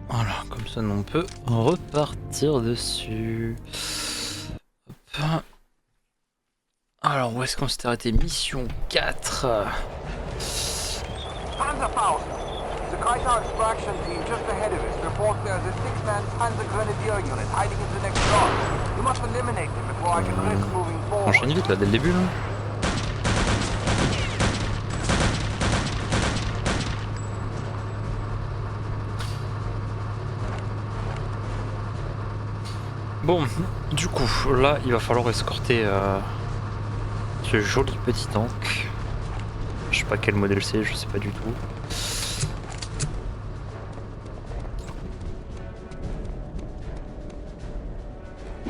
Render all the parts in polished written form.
Voilà, comme ça on peut repartir dessus. Hop. Alors, où est-ce qu'on s'était arrêté? Mission 4. Panzerfaust! The Kaiser extraction team just ahead of us reports there's a six-man Panzer Grenadier unit hiding in the next block. We must eliminate them before I can risk moving On enchaîne forward. vite là, dès le début là. Bon, du coup, là, il va falloir escorter ce joli petit tank. Je sais pas quel modèle c'est, je sais pas du tout.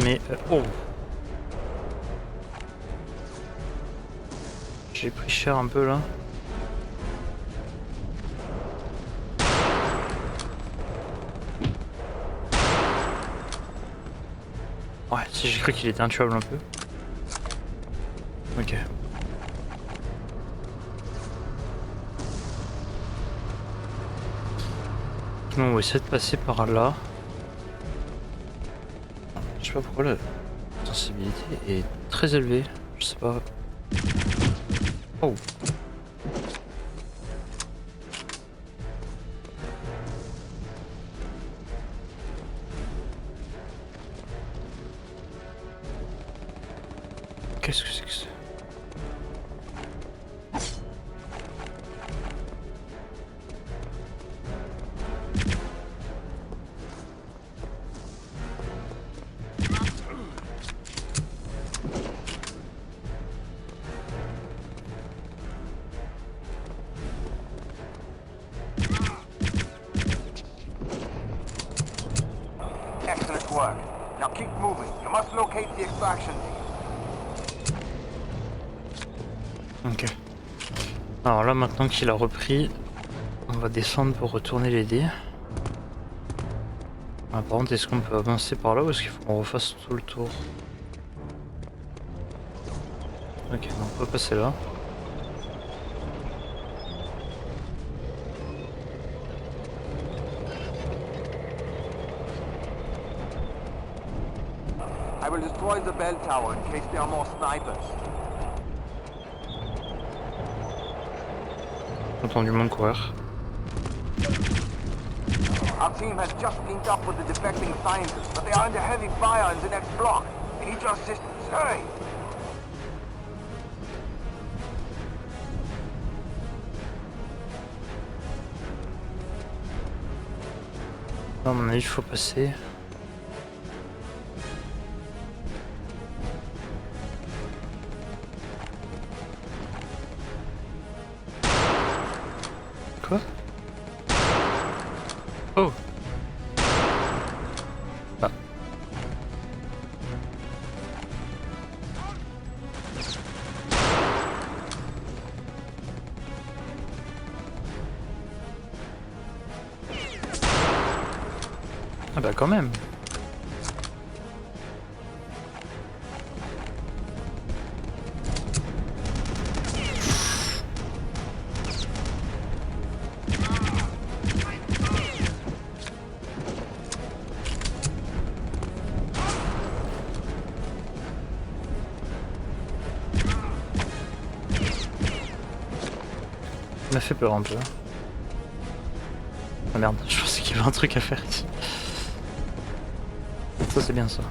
Mais, oh! J'ai pris cher un peu là. Ouais, si j'ai cru qu'il était intuable un peu. Ok. Nous on va essayer de passer par là. Je sais pas pourquoi la sensibilité est très élevée. Je sais pas. Oh. Qu'est-ce que c'est que ça? Excellent work. Now keep moving. You must locate the extraction team. Ok. Alors là maintenant qu'il a repris, on va descendre pour retourner l'aider. Ah, par contre, est-ce qu'on peut avancer par là ou est-ce qu'il faut qu'on refasse tout le tour? Ok, donc on peut passer là. I will destroy the bell tower in case there are more snipers. J'ai entendu du monde courir. Our team has just linked up with the defecting scientists, but they are under heavy fire in the next block. We need your assistance. Hurry! À mon avis, il faut passer. Quoi? Oh! Ah. Ah bah quand même. Ça m'a fait peur un peu. Ah merde, je pensais qu'il y avait un truc à faire ici. Ça c'est bien ça.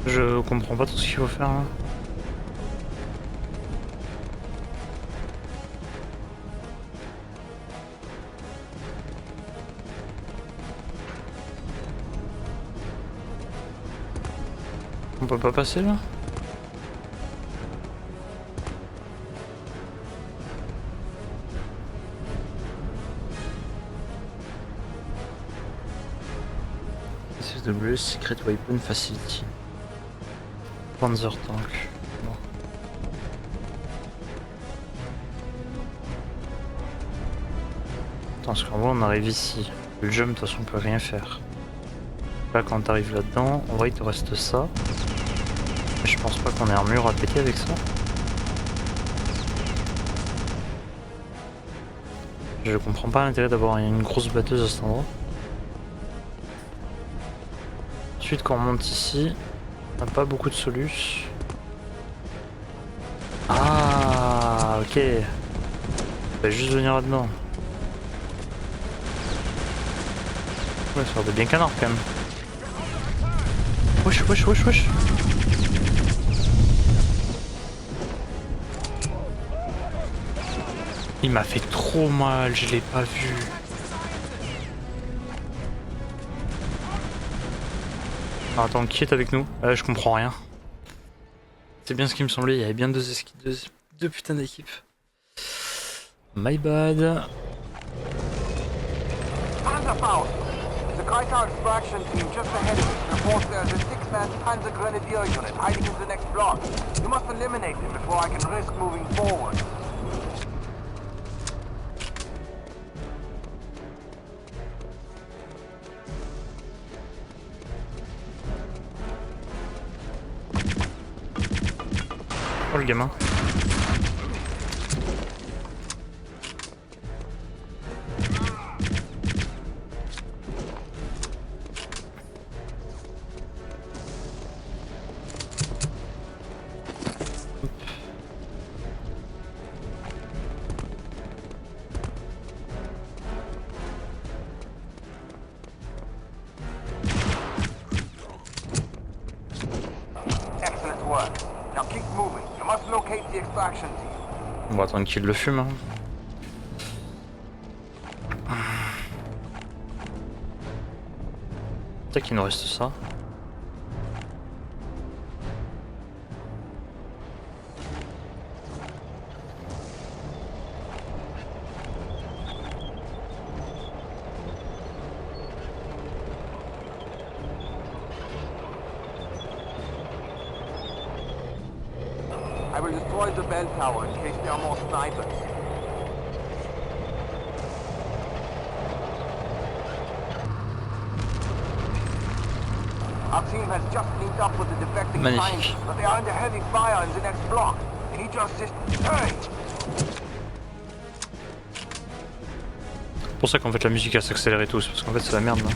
Je comprends pas tout ce qu'il faut faire là. On peut pas passer là? SSW Secret Weapon Facility. Panzer Tank. Bon. Attends, parce qu'en vrai on arrive ici. Le jump, de toute façon, on peut rien faire. Là, quand t'arrives là-dedans, en vrai, il te reste ça. Mais je pense pas qu'on ait un mur à péter avec ça. Je comprends pas l'intérêt d'avoir une grosse batteuse à cet endroit. Ensuite, quand on monte ici, on n'a pas beaucoup de solutions. Ah, ok. On va juste venir là-dedans. Ouais, ça a l'air de bien canard quand même. Wesh, wesh, wesh, wesh. Il m'a fait trop mal, je l'ai pas vu. Ah, attends, qui est avec nous? Je comprends rien. C'est bien ce qui me semblait, il y avait bien deux putains d'équipes. My bad. Panzerfaust! The Kaiser extraction team just ahead of us reports there's a six-man Panzer Grenadier unit hiding in the next block. You must eliminate them before I can risk moving forward. Oh le gamin. Excellent work. Now keep moving. You must locate the extraction team. On va attendre qu'il le fume. Hein. Peut-être qu'il nous reste ça. I will destroy the bell tower in case there are more snipers. Our team has just linked up with the defecting Magnifique. scientists, but they are under heavy fire in the next block. They need your assistance. Hurry! C'est pour ça qu'en fait la musique a s'accéléré tous, parce qu'en fait c'est la merde là.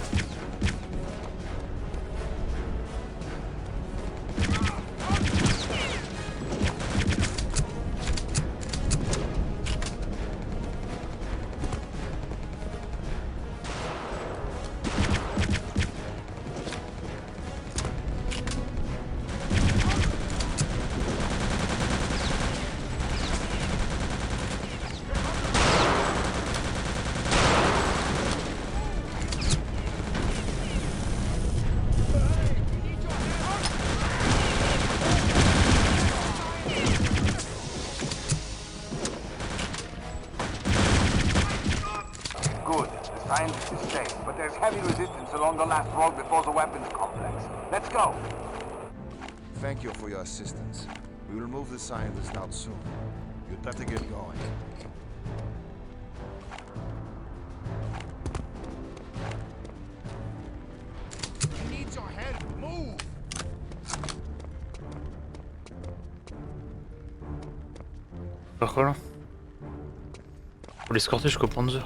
Good. The scientist is safe, but there's heavy resistance along the last road before the weapons complex. Let's go! Thank you for your assistance. We will move the scientist out soon. You'd better get going. He needs your head. Move! Par quoi là? Faut l'escorter jusqu'au Panzer.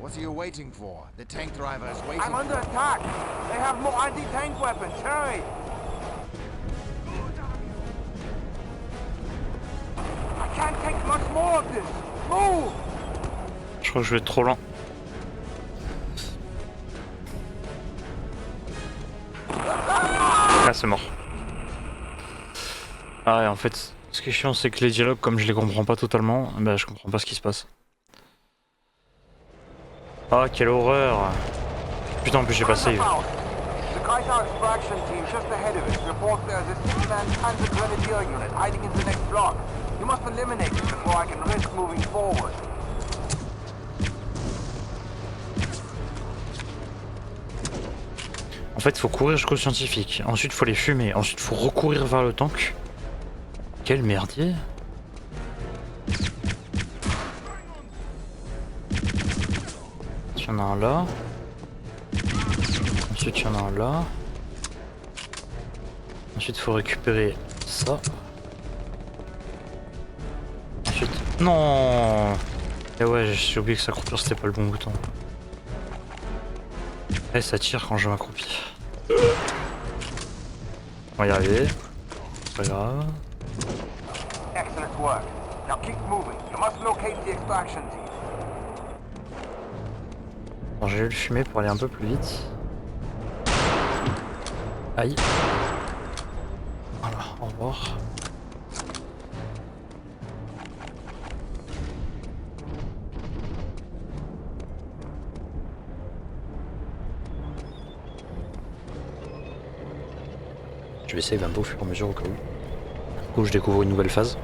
What are you waiting for? The tank driver is waiting. I'm under attack! They have more anti-tank weapons! Hurry! I can't take much more of this! Move! Je crois que je vais être trop lent. Ah c'est mort. Ah ouais en fait, ce qui est chiant c'est que les dialogues comme je les comprends pas totalement, bah je comprends pas ce qui se passe. Ah quelle horreur. Putain en plus j'ai pas save. The Kreitar extraction team just ahead of us reports there's a six-man Panzer Grenadier unit hiding in the next block. You must eliminate it before I can risk moving forward. En fait, il faut courir jusqu'aux scientifiques. Ensuite, il faut les fumer. Ensuite, il faut recourir vers le tank. Quel merdier. Il y en a un là. Ensuite, il y en a un là. Ensuite, il faut récupérer ça. Ensuite... Non. Et ouais, j'ai oublié que s'accroupir, c'était pas le bon bouton. Et ça tire quand je m'accroupis. On va y arriver. C'est pas grave. Excellent work. Now keep moving. You must locate the extraction team. Bon, je vais le fumer pour aller un peu plus vite. Aïe. Voilà, au revoir. Je vais essayer d'un peu au fur et à mesure au cas où. Du coup, je découvre une nouvelle phase.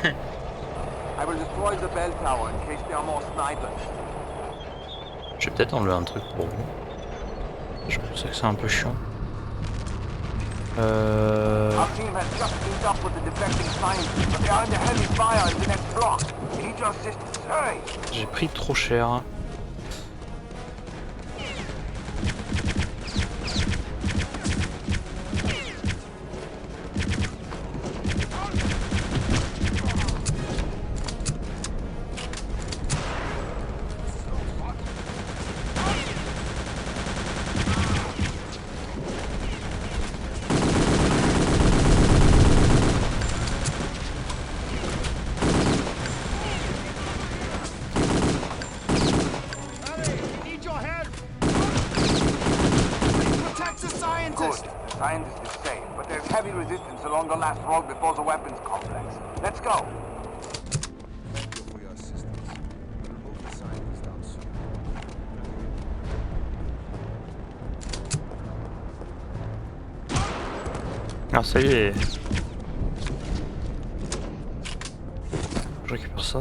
I will destroy the bell tower in case there are more snipers. Je vais peut-être enlever un truc pour vous. Je sais que c'est un peu chiant. Our team has just teamed up with the defecting scientists, but they are under heavy fire in the next block. We need your assistance. Hurry! J'ai pris trop cher. Scientist is safe, but there's heavy resistance along the last road before the weapons complex. Let's go! Thank you for your assistance. We'll move the scientists out soon. Ah ça y est. Je récupère ça.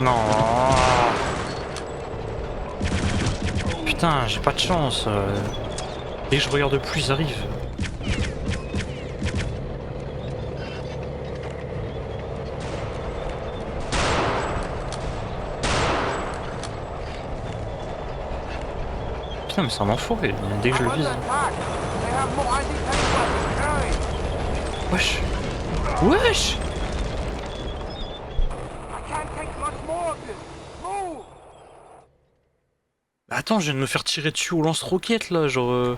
Non. Putain, j'ai pas de chance. Dès que je regarde plus, ils arrivent. Putain, mais c'est un enfoiré, dès que je le vise. Wesh. Wesh. Attends, je viens de me faire tirer dessus au lance-roquette là, genre...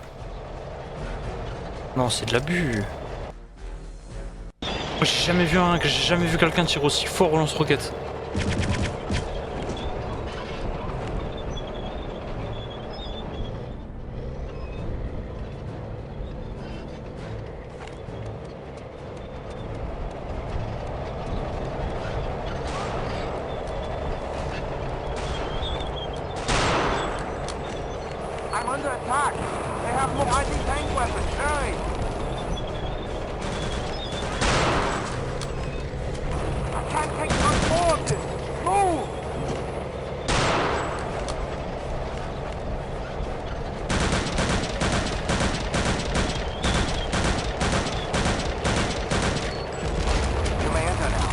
Non, c'est de l'abus. J'ai jamais vu quelqu'un tirer aussi fort au lance-roquette. I'm under attack. They have more anti-tank weapons. Hurry! I can't take much more of this. Move! You may enter now.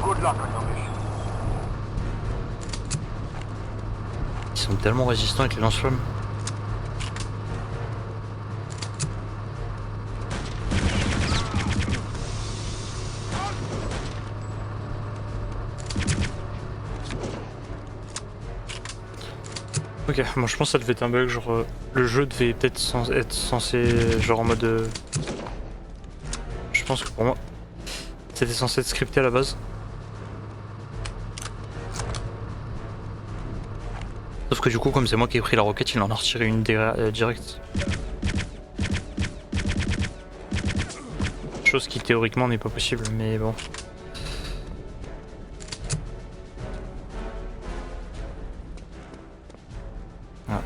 Good luck on your mission. Ils sont tellement résistants avec les lance-flammes. Ok, bon je pense que ça devait être un bug, genre le jeu devait peut-être être censé genre en mode... Je pense que pour moi, c'était censé être scripté à la base. Sauf que du coup comme c'est moi qui ai pris la roquette, il en a retiré une direct. Chose qui théoriquement n'est pas possible, mais bon. Ah.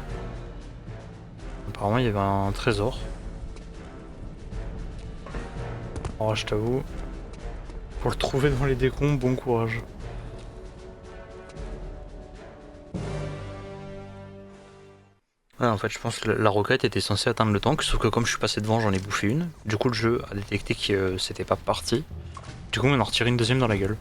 Apparemment il y avait un trésor. Alors je t'avoue, pour le trouver dans les décombres, bon courage. Ouais, en fait je pense que la roquette était censée atteindre le tank, sauf que comme je suis passé devant j'en ai bouffé une. Du coup le jeu a détecté que c'était pas parti. Du coup on en a retiré une deuxième dans la gueule.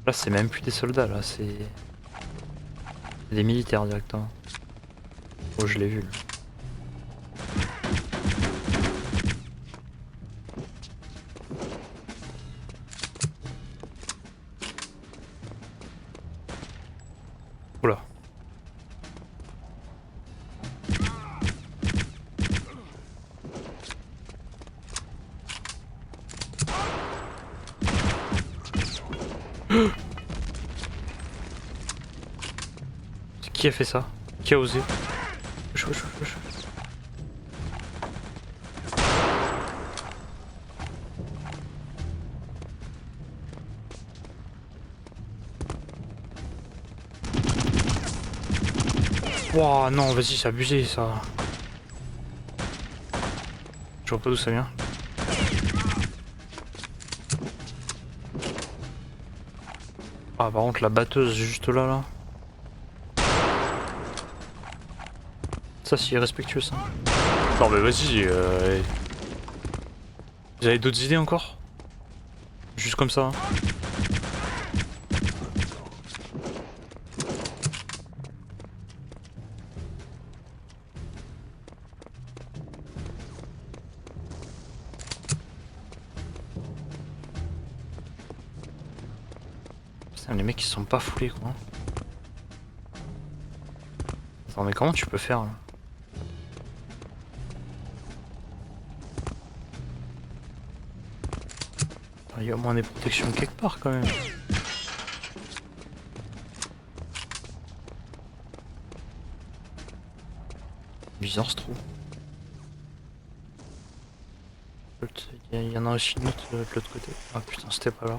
Là c'est même plus des soldats là, c'est des militaires directement. Oh je l'ai vu là. Oula. Qui a fait ça? Qui a osé? Wesh. Wouah non vas-y c'est abusé ça. Je vois pas d'où ça vient. Ah par contre la batteuse juste là. Ça c'est irrespectueux ça. Non mais vas-y Vous avez d'autres idées encore? Juste comme ça hein. Putain les mecs ils sont pas foulés quoi. Attends mais comment tu peux faire là? Il y a au moins des protections quelque part quand même. Bizarre ce trou. Il y en a aussi une autre de l'autre côté. Ah putain c'était pas là.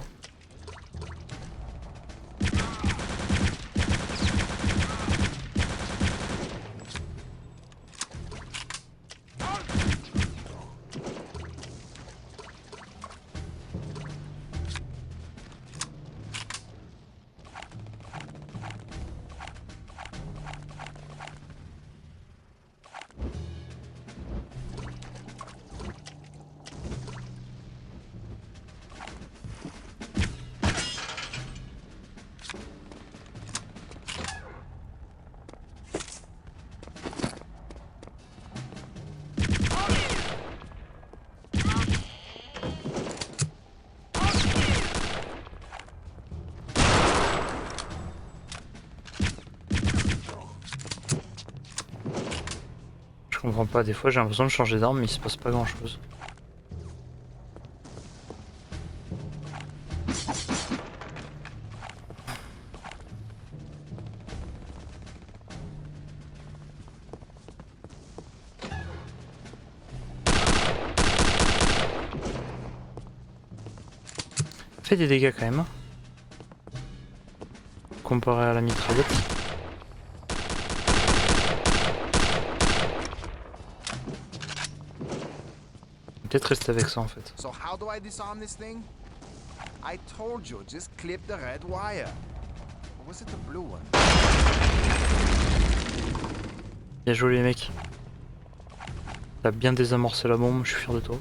Je comprends pas, des fois j'ai l'impression de changer d'arme mais il se passe pas grand chose. Fait des dégâts quand même. Hein. Comparé à la mitraillette. Peut-être rester avec ça en fait. So how do I disarm this thing? I told you, just clip the red wire. Or was it the blue one? Bien joué les mecs. T'as bien désamorcé la bombe, je suis fier de toi.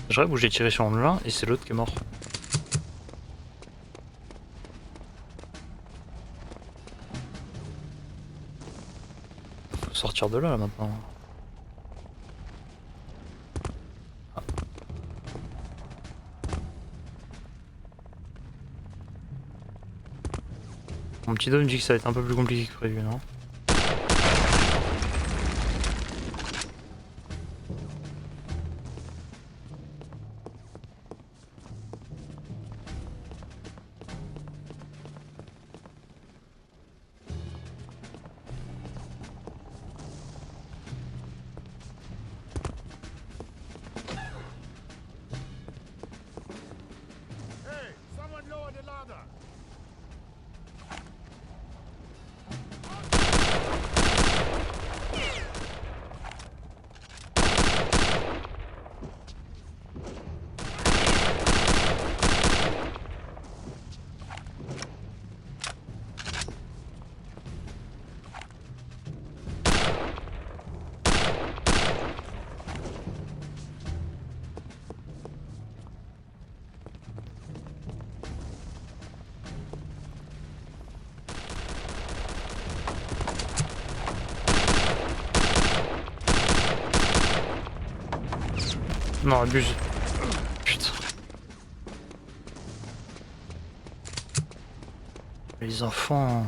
Je rêve où j'ai tiré sur l'un et c'est l'autre qui est mort. Faut sortir de là maintenant. Mon petit dos me dit que ça va être un peu plus compliqué que prévu, non? Hey, someone lower the ladder. Non, abuse. Putain. Les enfants.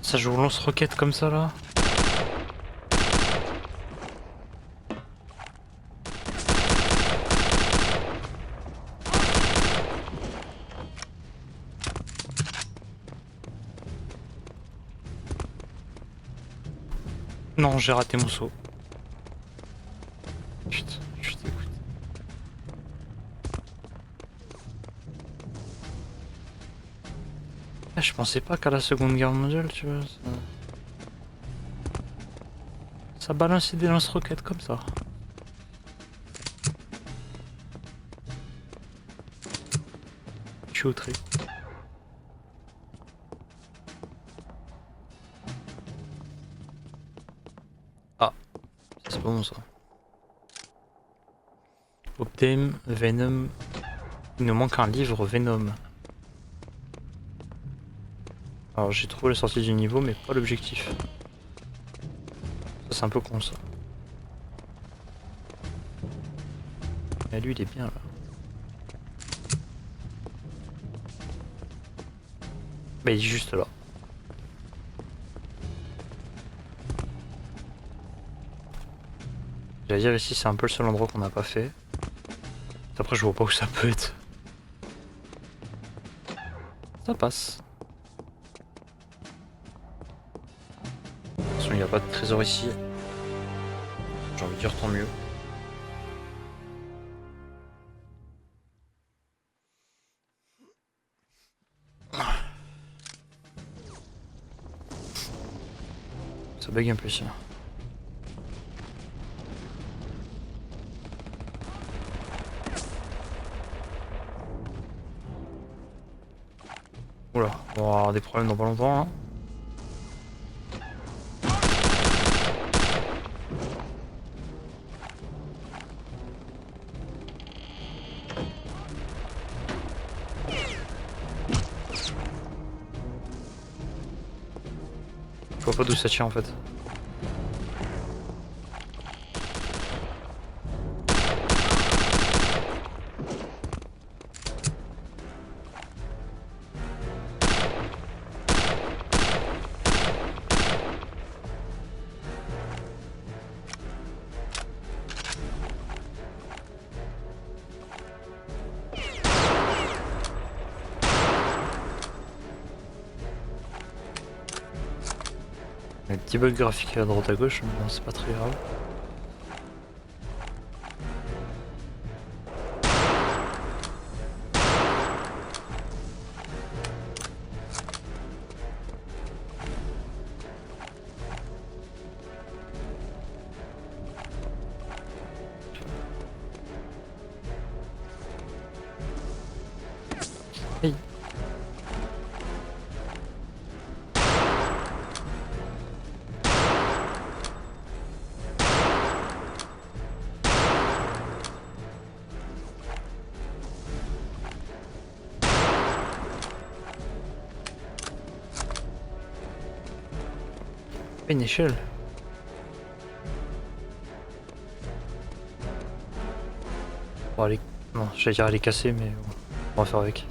Ça joue au lance-roquette comme ça là? Non, j'ai raté mon saut. Putain, je suis dégoûté. Ah, je pensais pas qu'à la Seconde Guerre mondiale, tu vois, ça balançait des lance-roquettes comme ça. Je suis outré. Ah, c'est pas bon ça. Optame, Venom. Il nous manque un livre Venom. Alors j'ai trouvé la sortie du niveau mais pas l'objectif. Ça c'est un peu con ça. Et lui il est bien là. Bah il est juste là. J'allais dire ici c'est un peu le seul endroit qu'on n'a pas fait. Après je vois pas où ça peut être. Ça passe. De toute façon il n'y a pas de trésor ici. J'ai envie de dire tant mieux. Ça bug un peu ici. Oula, on va avoir des problèmes dans pas longtemps hein. Je vois pas d'où ça tient en fait. Il y a des petits bugs graphiques à droite à gauche, mais bon, c'est pas très grave. Hey. Une échelle. Bon, aller... Non, j'allais dire aller casser, mais bon, on va faire avec.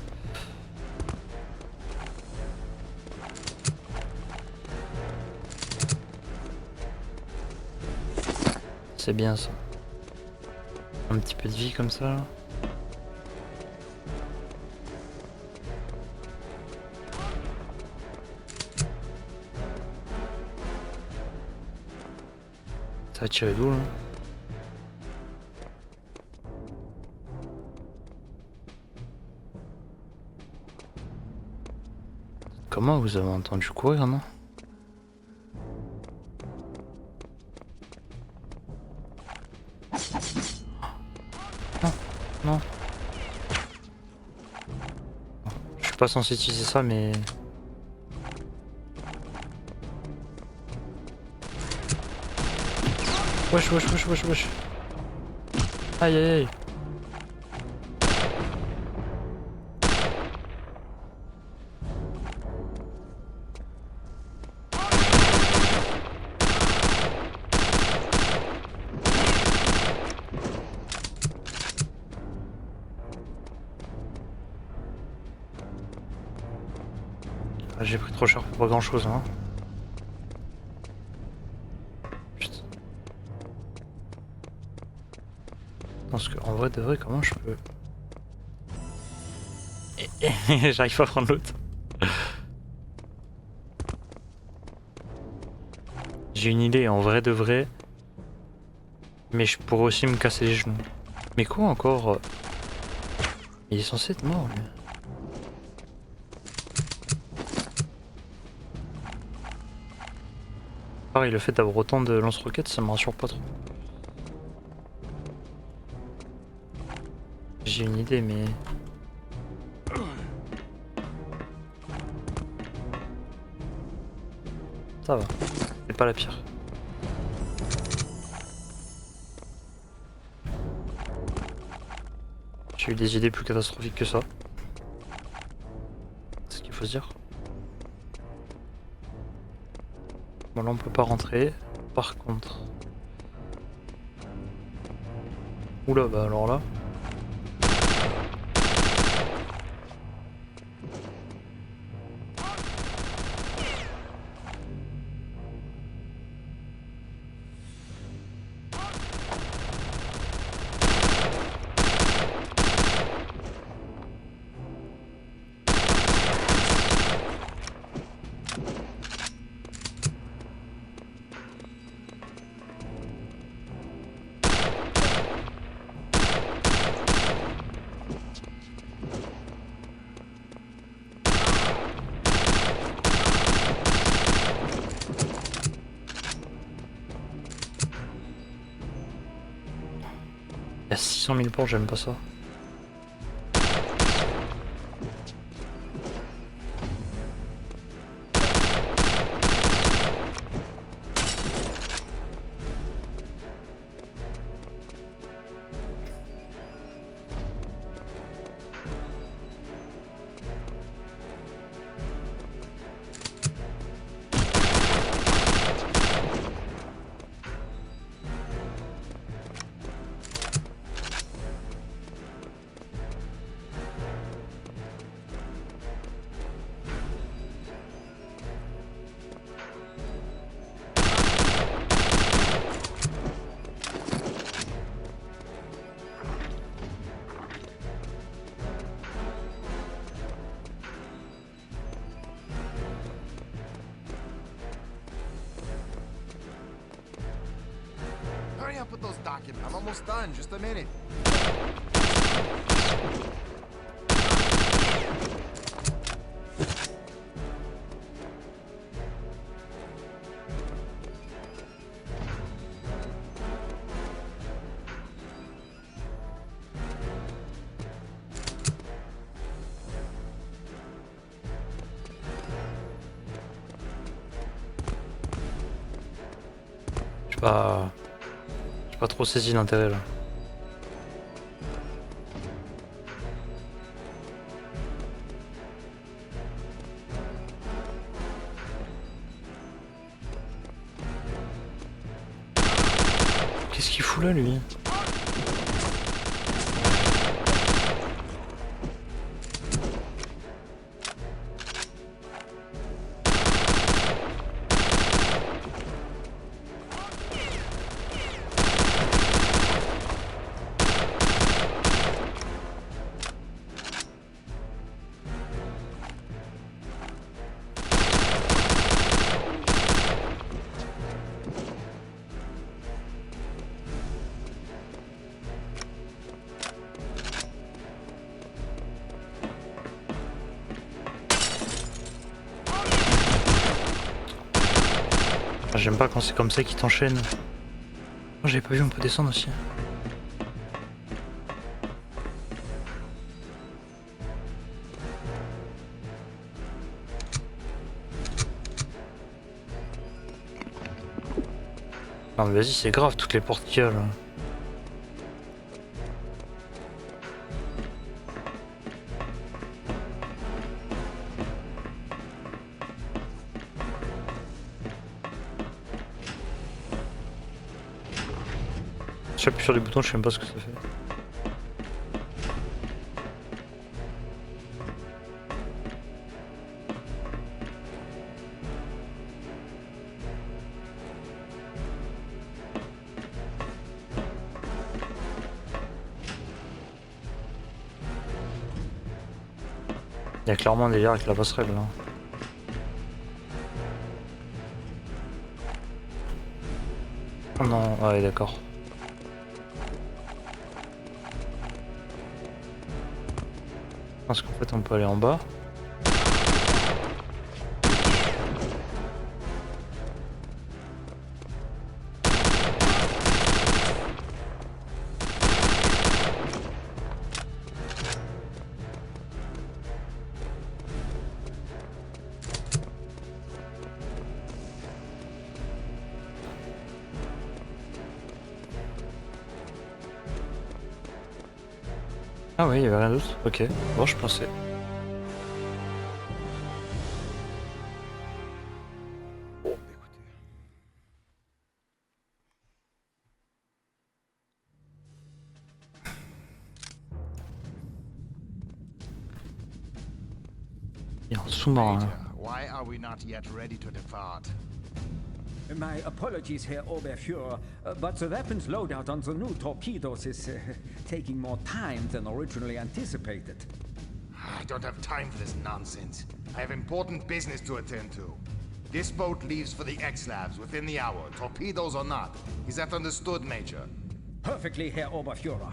c'est bien ça. Un petit peu de vie comme ça. Là. Ça a tiré d'où là? Comment vous avez entendu courir, non? Non, non. Je suis pas censé utiliser ça, mais... Wesh, wesh, wesh, wesh, wesh. Aïe, aïe, aïe. Ah, j'ai pris trop cher pour pas grand chose, hein. Putain. Parce que en vrai de vrai, comment je peux... J'arrive pas à prendre l'autre. J'ai une idée en vrai de vrai. Mais je pourrais aussi me casser les genoux. Mais quoi encore? Il est censé être mort lui. Pareil, le fait d'avoir autant de lance-roquettes, ça me rassure pas trop. J'ai une idée, mais... Ça va. C'est pas la pire. J'ai eu des idées plus catastrophiques que ça. C'est ce qu'il faut se dire. Bon là on peut pas rentrer. Par contre... Oula bah alors là... Il y a 600 000 portes, j'aime pas ça. Hurry up with those documents. I'm almost done. Just a minute. J'ai pas trop saisi l'intérêt là. Qu'est-ce qu'il fout là lui? j'aime pas quand c'est comme ça qu'ils t'enchaînent. Oh, j'avais pas vu, on peut descendre aussi. Non mais vas-y, c'est grave toutes les portes qu'il y a là. J'appuie sur les boutons, je sais même pas ce que ça fait. Il y a clairement un délire avec la passerelle là. Oh non, ouais d'accord. Parce qu'en fait on peut aller en bas. Ah oui, il y avait rien d'autre. Ok, bon je pensais. Bon, écoutez. Il y a un sous-marin. Major, why are we not yet ready to depart? My apologies, Herr Oberfuhrer, but the weapons loadout on the new torpedoes is taking more time than originally anticipated. I don't have time for this nonsense. I have important business to attend to. This boat leaves for the X-Labs within the hour, torpedoes or not. Is that understood, Major? Perfectly, Herr Oberfuhrer.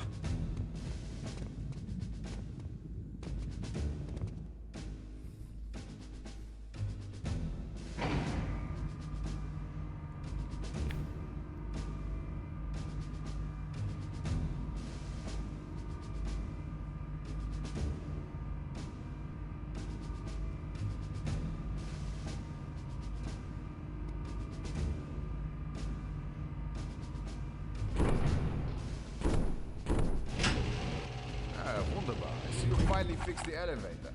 Ah, wunderbar. I see you finally fixed the elevator.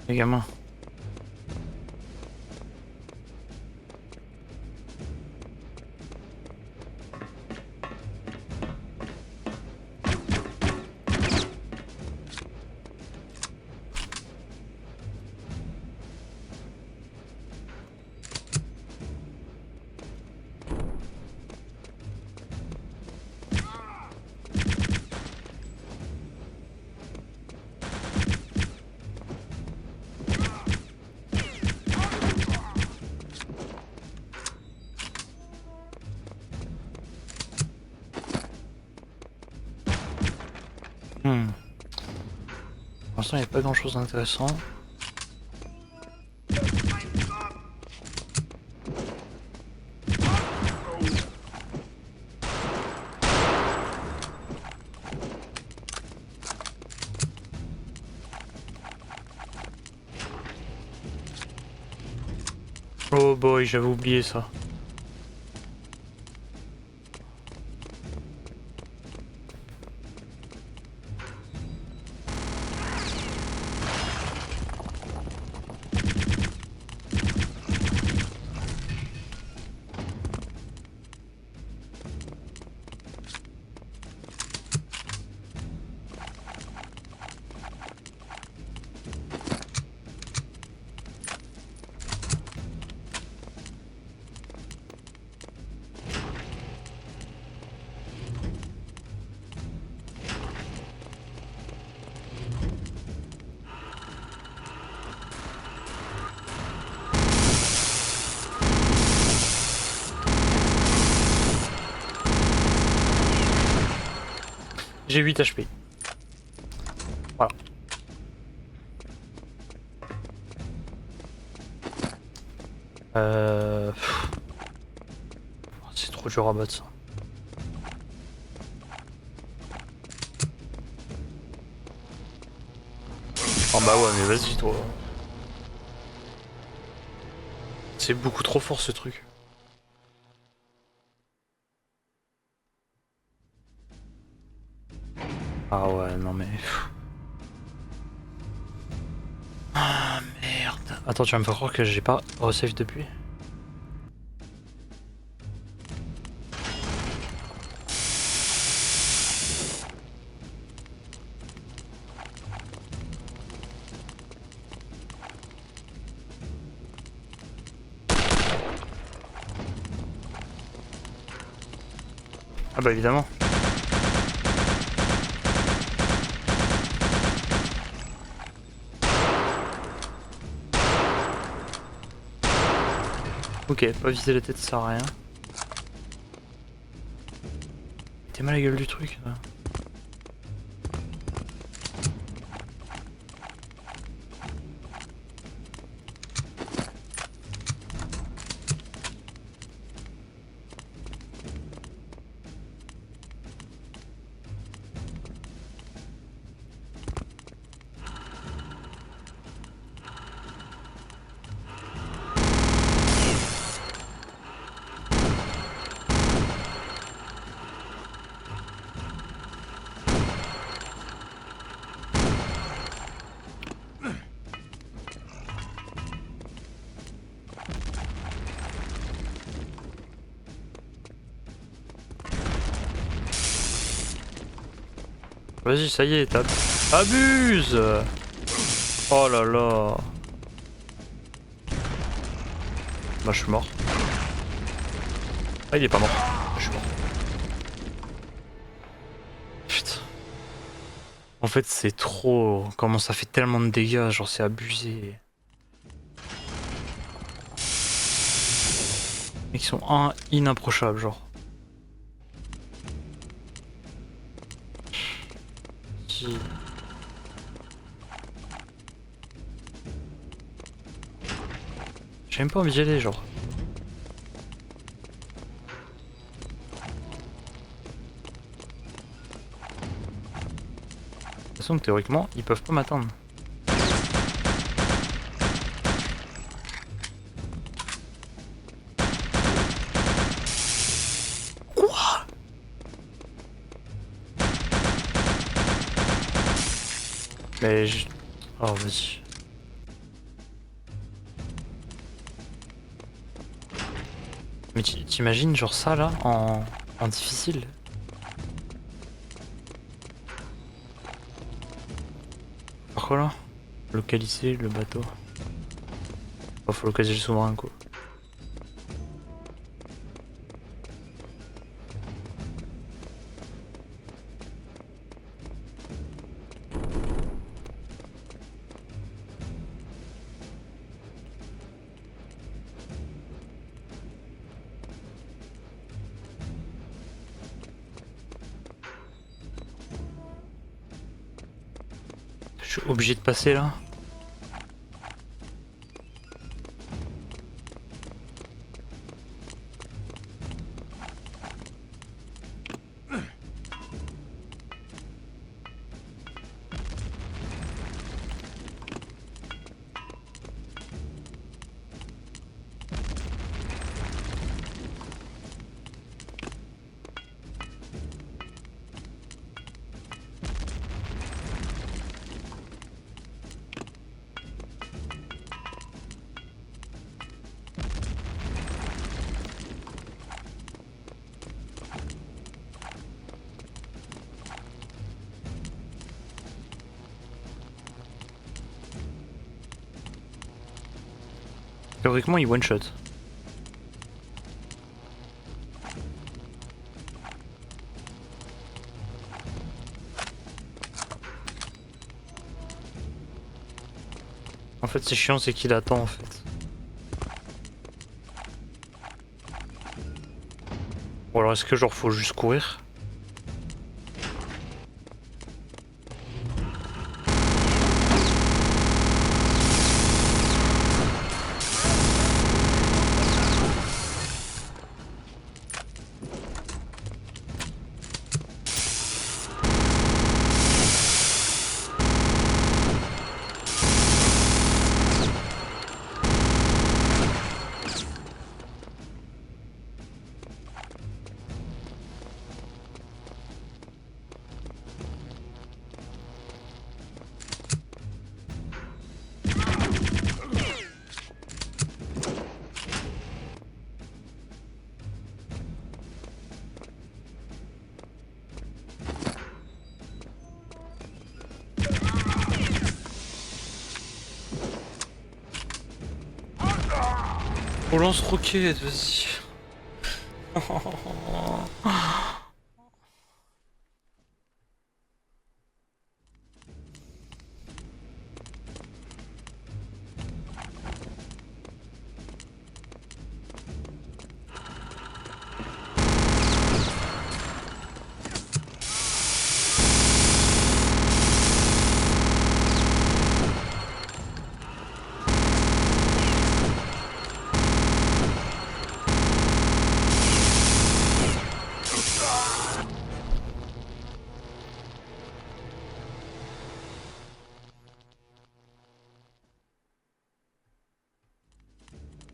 Les gamins. Hmm. Pour l'instant, il n'y a pas grand chose d'intéressant. Oh boy, j'avais oublié ça. J'ai 8 HP. Voilà. C'est trop dur à battre ça. Oh bah ouais, mais vas-y toi. C'est beaucoup trop fort ce truc. Ah ouais, non mais... Ah merde. Attends, tu vas me faire croire que j'ai pas resave depuis? Ah bah évidemment. Ok, pas viser la tête, ça sert à rien. T'es mal la gueule du truc là. Vas-y, ça y est, tape. Abuse! Oh là là. Bah je suis mort. Ah il est pas mort. Je suis mort. Putain. En fait c'est trop... Comment ça fait tellement de dégâts, genre c'est abusé. Ils sont inapprochables genre. J'ai même pas envie d'y aller genre. De toute façon théoriquement ils peuvent pas m'atteindre. Quoi? Mais je... Oh vas-y. Mais t'imagines genre ça là en difficile? Par quoi là? Localiser le bateau. Oh, faut localiser le sous-marin quoi. Je suis obligé de passer là. Théoriquement, il one shot. En fait, c'est chiant, c'est qu'il attend en fait. Ou alors est-ce que genre faut juste courir? On lance roquette, vas-y.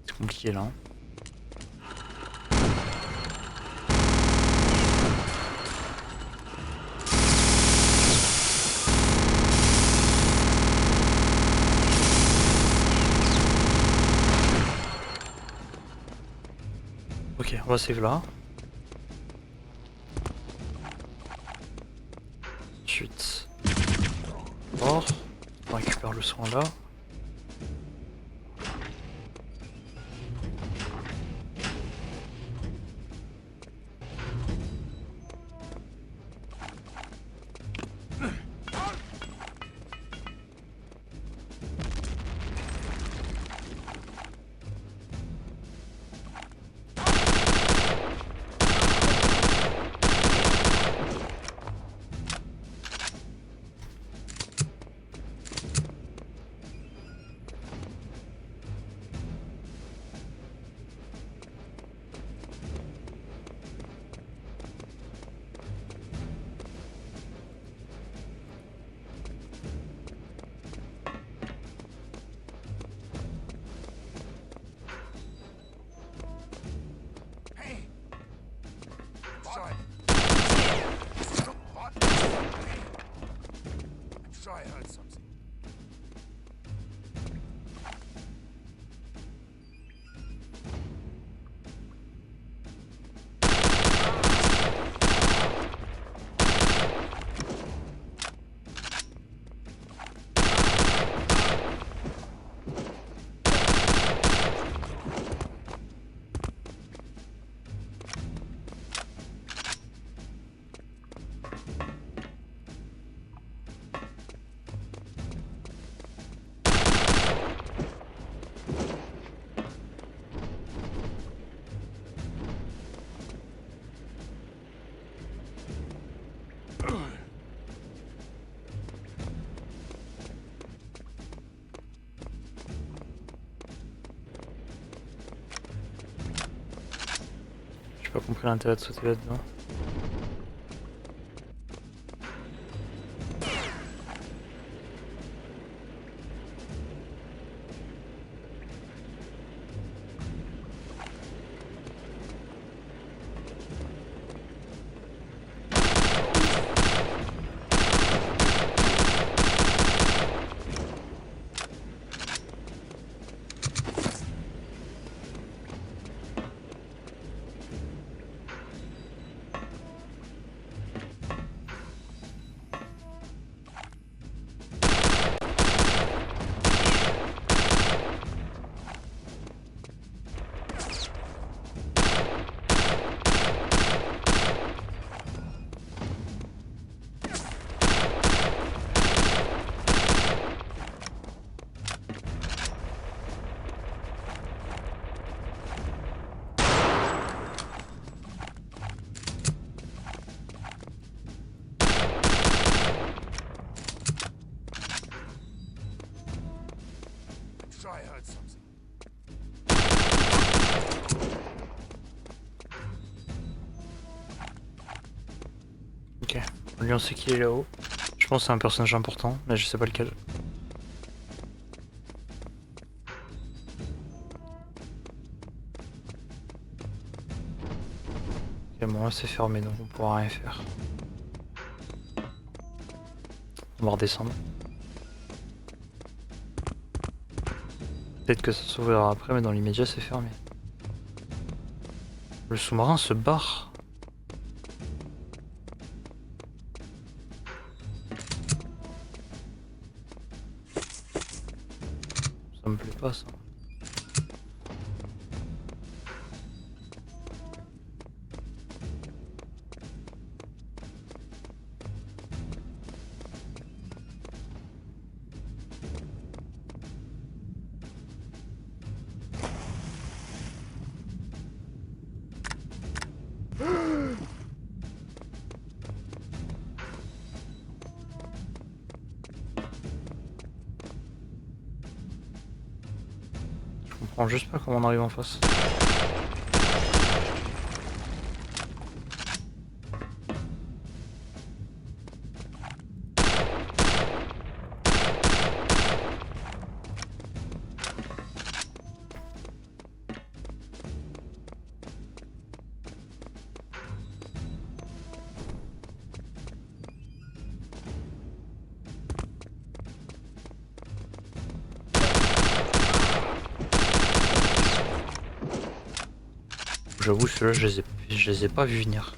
C'est compliqué là. Ok, on va save là. Ensuite, mort. On récupère le soin là. compris l'intérêt de sauter là-dedans. Sure I heard something. Ok, lui on sait qui est là-haut. Je pense que c'est un personnage important, mais je sais pas lequel. Ok, bon là c'est fermé donc on pourra rien faire. On va redescendre. Peut-être que ça s'ouvrira après, mais dans l'immédiat c'est fermé. Le sous-marin se barre. Ça me plaît pas ça. Je comprends juste pas comment on arrive en face. J'avoue, ceux-là, je les ai pas vus venir.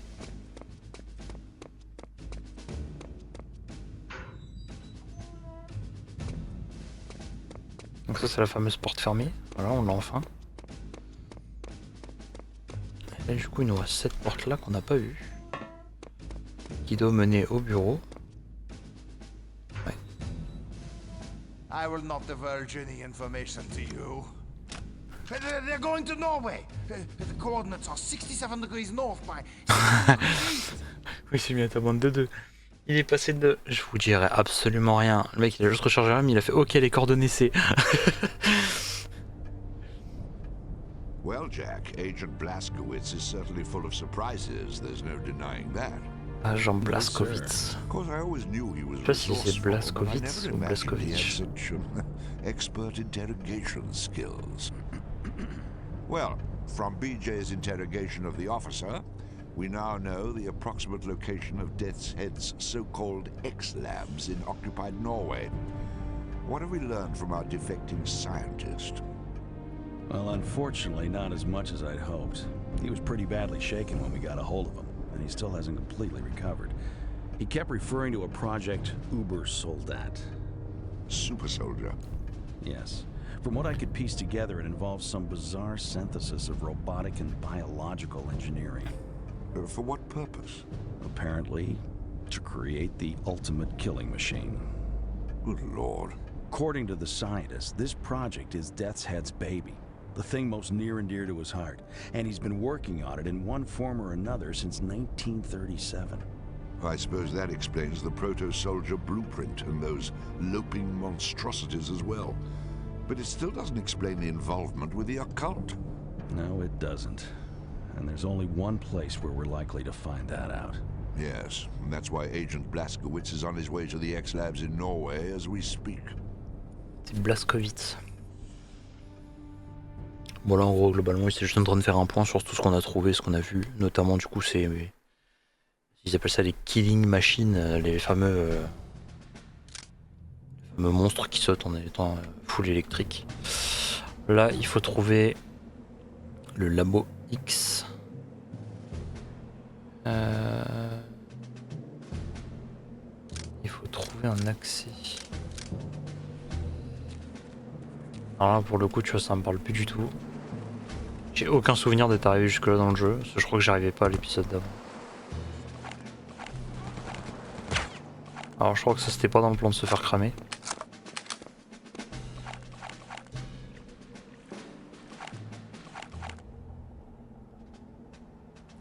Donc ça, c'est la fameuse porte fermée. Voilà, on l'a enfin. Et du coup, il nous reste cette porte-là qu'on n'a pas vue. Qui doit mener au bureau. Ouais. I will not divulge any information to you. They're going to Norway. The coordinates are 67 degrees north by... Oui, c'est mis à ta bande de deux. Il est passé de... Je vous dirai absolument rien. Le mec, il a juste rechargé l'arme, il a fait OK, les coordonnées c'est... Well, Jack, Agent Blazkowicz is certainly full of surprises. There's no denying that. Agent Blazkowicz. Of course, I always knew he was Je sais pas si c'est resourceful, but I Blazkowicz never ou imagined he had Blazkowicz. such expert interrogation skills. Well, from BJ's interrogation of the officer, we now know the approximate location of Death's Head's so-called X-Labs in occupied Norway. What have we learned from our defecting scientist? Well, unfortunately, not as much as I'd hoped. He was pretty badly shaken when we got a hold of him, and he still hasn't completely recovered. He kept referring to a project Uber Soldat. Super soldier. Yes. From what I could piece together, it involves some bizarre synthesis of robotic and biological engineering. For what purpose? Apparently, to create the ultimate killing machine. Good Lord. According to the scientists, this project is Death's Head's baby, the thing most near and dear to his heart, and he's been working on it in one form or another since 1937. I suppose that explains the proto-soldier blueprint and those loping monstrosities as well. But it still doesn't explain the involvement with the occult. No, it doesn't. and there's only one place where we're likely to find that out. Yes, and that's why Agent Blazkowicz is on his way to the X-Labs in Norway as we speak. C'est Blazkowicz. Bon là en gros globalement c'est juste en train de faire un point sur tout ce qu'on a trouvé, ce qu'on a vu. Notamment du coup c'est... Ils appellent ça les killing machines, les fameux monstres qui sautent en étant full électrique. Là il faut trouver le labo X. Il faut trouver un accès. Alors là pour le coup tu vois ça me parle plus du tout. J'ai aucun souvenir d'être arrivé jusque là dans le jeu, parce que je crois que j'arrivais pas à l'épisode d'avant. Alors je crois que ça c'était pas dans le plan de se faire cramer.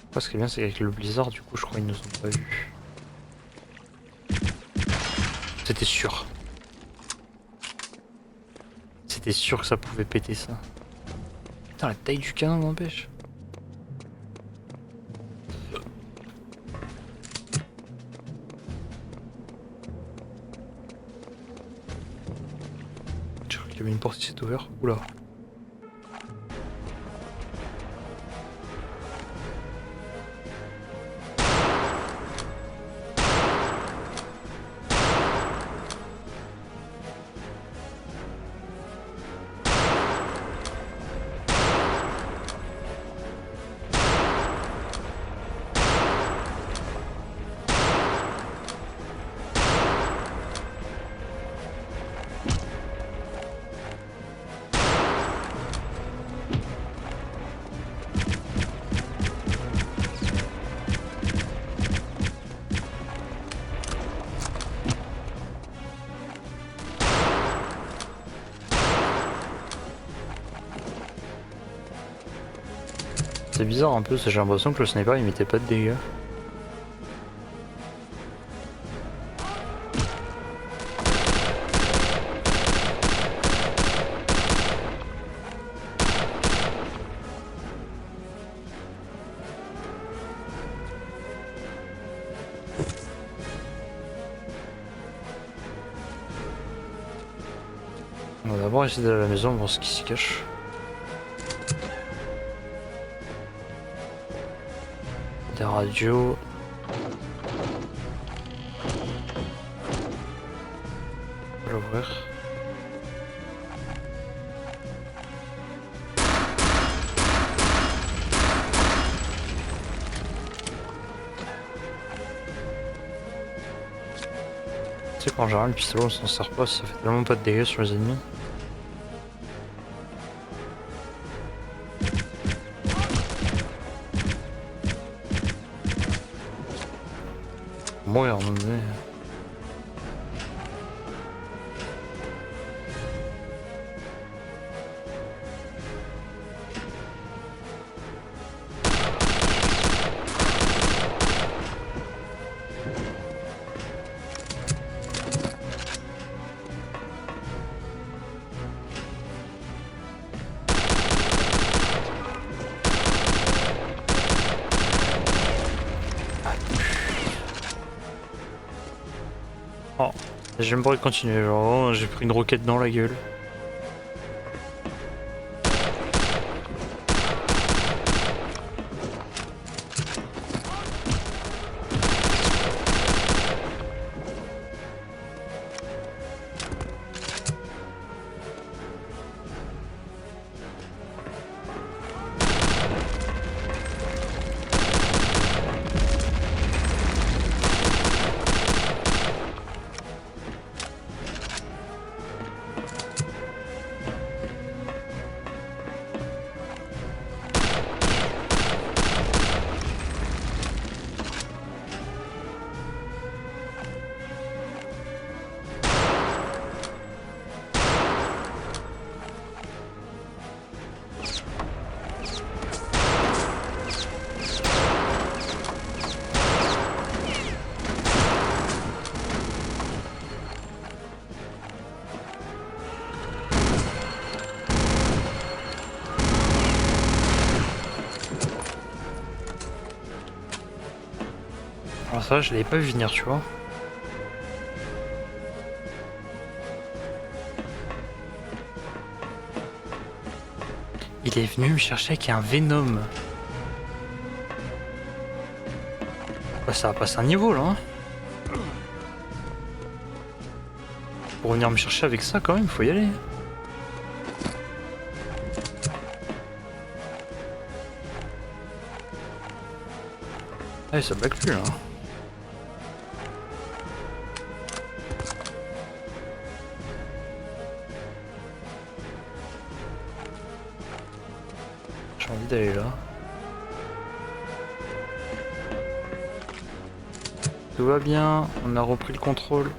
Après, ce qui est bien c'est qu'avec le blizzard du coup je crois qu'ils nous ont pas vus. C'était sûr. C'était sûr que ça pouvait péter ça. Putain la taille du canon m'empêche. Je crois qu'il y avait une porte qui s'est ouverte. Oula. C'est bizarre un peu, j'ai l'impression que le sniper il mettait pas de dégâts. On va d'abord essayer d'aller à la maison voir ce qui s'y cache. Des radios. On va l'ouvrir. Tu sais qu'en général le pistolet on s'en sert pas, ça fait tellement pas de dégâts sur les ennemis. Mourir à un moment donné. Oh, j'aime pas continuer, genre j'ai pris une roquette dans la gueule. ça, je l'avais pas vu venir, tu vois. Il est venu me chercher avec un Venom. Bah, ça va passer un niveau là. Hein. Pour venir me chercher avec ça quand même, faut y aller. Ah, ça blague plus là. J'ai envie d'aller là. Tout va bien, on a repris le contrôle. Vous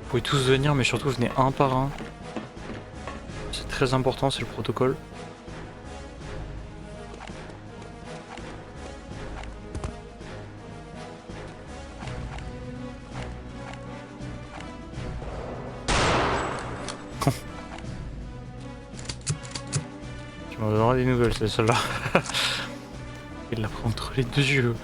pouvez tous venir, mais surtout venez un par un. C'est très important, c'est le protocole. Tu m'en donneras des nouvelles, c'est celle-là. Il l'a pris entre les deux yeux.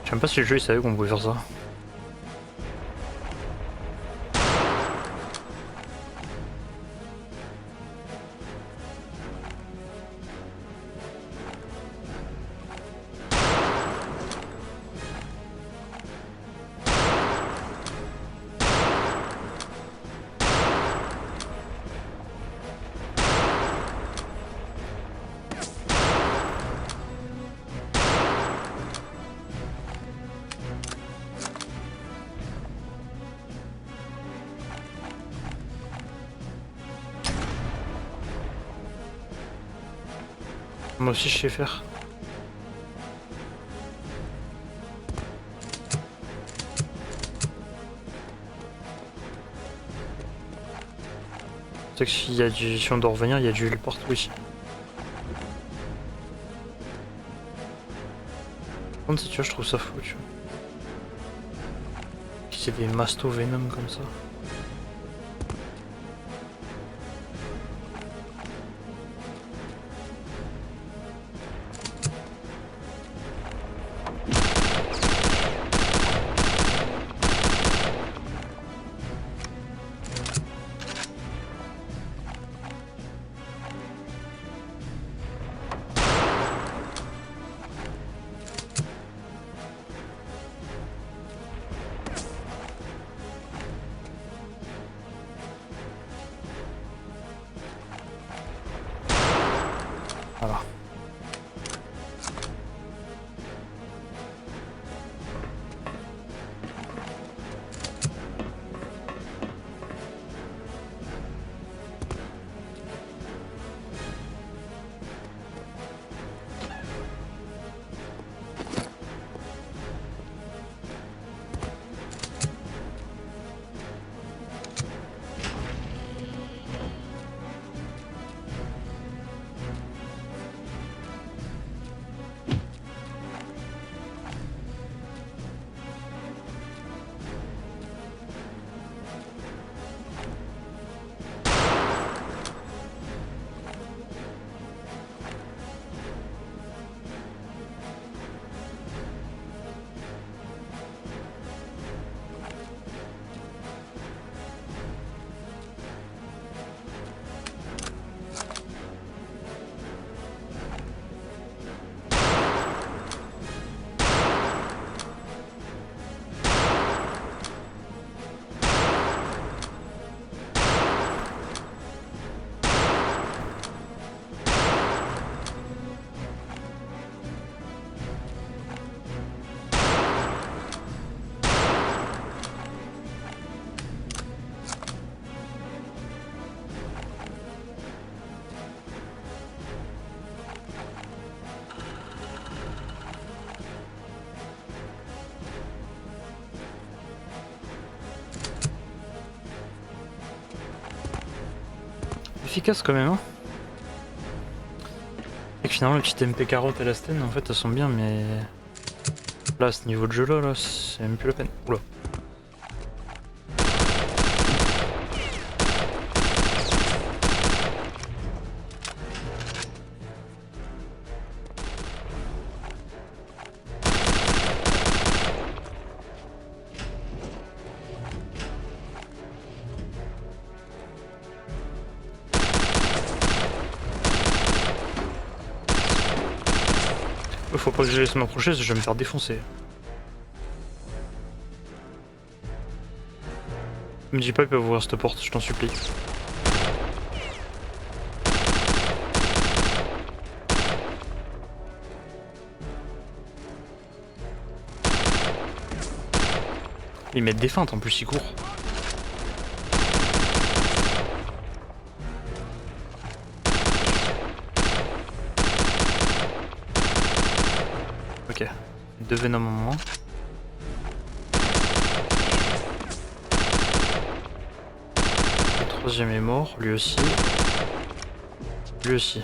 Je sais même pas si le jeu il savait qu'on pouvait faire ça. Moi aussi je sais faire. C'est que si on doit revenir, il y a du partout ici. Par contre, si tu vois, je trouve ça fou, tu vois. C'est des mastos Venom comme ça. Voilà. Efficace quand même, hein. Et que finalement, le petit MP carotte et la Sten, en fait, elles sont bien, mais là, à ce niveau de jeu là, c'est même plus la peine. Oula. Faut pas que je laisse m'approcher, je vais me faire défoncer. Me dis pas qu'il peut ouvrir cette porte, je t'en supplie. Ils mettent des feintes en plus, ils courent. Ok, 2 Venom en moins. Le troisième est mort, lui aussi. Lui aussi.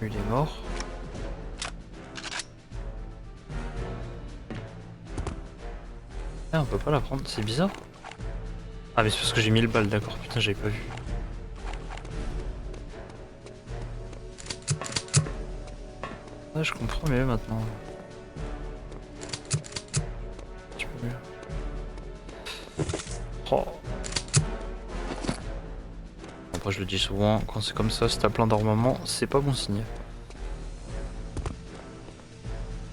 Lui il est mort. Ah, on peut pas la prendre, c'est bizarre. Ah mais c'est parce que j'ai mis le balle, d'accord, putain j'avais pas vu. Ah, je comprends mieux maintenant. Un petit peu mieux. Oh. Après je le dis souvent, quand c'est comme ça, si t'as plein d'armements, c'est pas bon signe.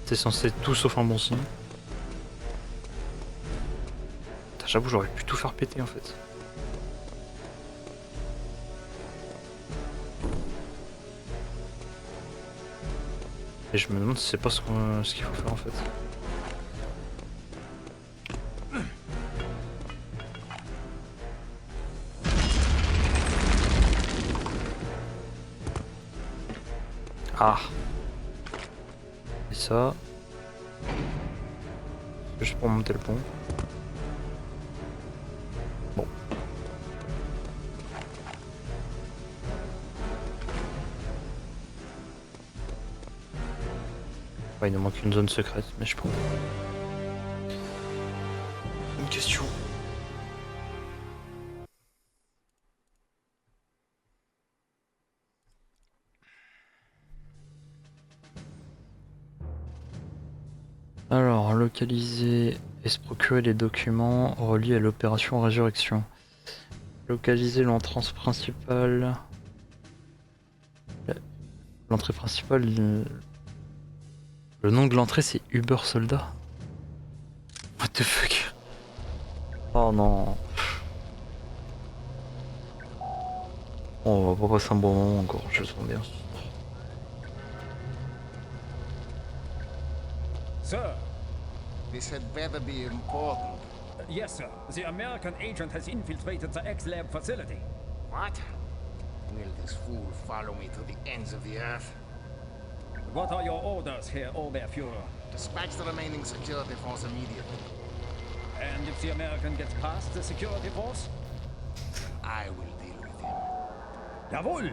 C'est censé être tout sauf un bon signe. J'avoue j'aurais pu tout faire péter en fait. Et je me demande si c'est pas ce qu'il faut faire en fait. Ah. Et ça. Juste pour monter le pont. Bon. Ouais, il nous manque une zone secrète, mais je prends. Une question. Alors, localiser et se procurer les documents reliés à l'opération Résurrection. Localiser l'entrance principale. L'entrée principale. Le nom de l'entrée c'est Uber Soldat. What the fuck? Oh non. On va pas passer un bon moment encore, je le sens bien. Sir. This had better be important. Yes, sir. The American agent has infiltrated the X-Lab facility. What? Will this fool follow me to the ends of the earth? What are your orders, Herr Oberfuhrer? Dispatch the remaining security force immediately. And if the American gets past the security force? I will deal with him. Jawohl!